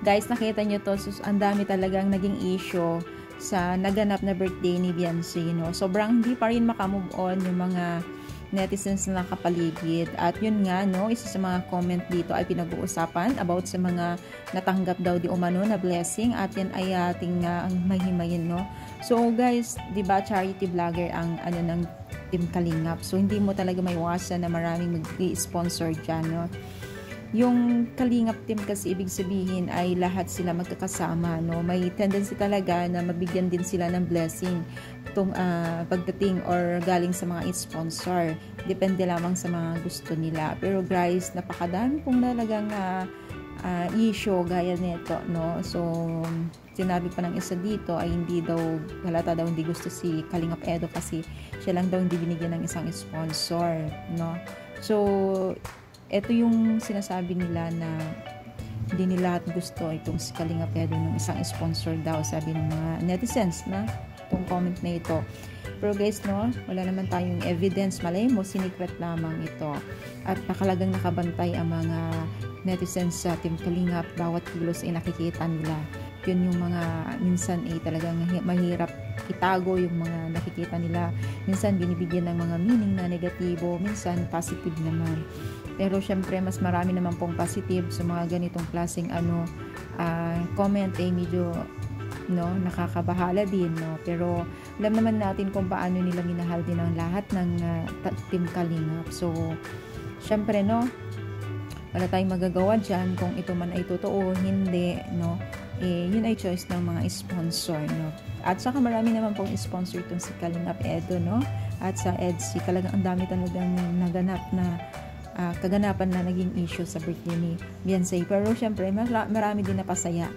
Guys, nakita nyo to, ang dami talagang naging issue sa naganap na birthday ni Beyonce, no? Sobrang hindi pa rin makamove on yung mga netizens na nakapaligid. At yun nga, no, isa sa mga comment dito ay pinag-uusapan about sa mga natanggap daw di umano na blessing, at yan ay ating ang mahimayin, no? So guys, di ba charity vlogger ang ng Team Kalingap. So hindi mo talaga maiwasan na maraming mag-sponsor dyan, no? Yung Kalingap team kasi ibig sabihin ay lahat sila magkakasama, no? May tendency talaga na mabigyan din sila ng blessing itong pagdating or galing sa mga sponsor. Depende lamang sa mga gusto nila. Pero guys, napakadami pong talagang issue gaya nito, no? So sinabi pa ng isa dito ay hindi daw, halata daw hindi gusto si Kalingap Edo kasi siya lang daw hindi binigyan ng isang sponsor, no? So ito yung sinasabi nila na hindi nila gusto itong si Kalingap Edo ng isang sponsor daw, sabi ng mga netizens na itong comment na ito. Pero guys, no, wala naman tayong evidence, malay mo sinikret lamang ito, at nakalagang nakabantay ang mga netizens sa Team Kalingap. Bawat kilos ay nakikita nila. Yun yung mga minsan ay talagang mahirap itago yung mga nakikita nila. Minsan binibigyan ng mga meaning na negatibo, minsan positive naman. Pero syempre mas marami naman pong positive sa mga ganitong klaseng comment ay medyo, no, nakakabahala din, no. Pero alam naman natin kung paano nila minahal din ang lahat ng Team Kalingap. So syempre, no, wala tayong magagawa dyan kung ito man ay totoo, hindi, no. Yun ay choice ng mga sponsor, no. At saka marami naman pong sponsor itong si Kalingap Edo, no. At sa EDC, talagang ang dami talagang naganap na kaganapan na naging issue sa birthday ni Beyonce. Pero syempre marami din napasaya.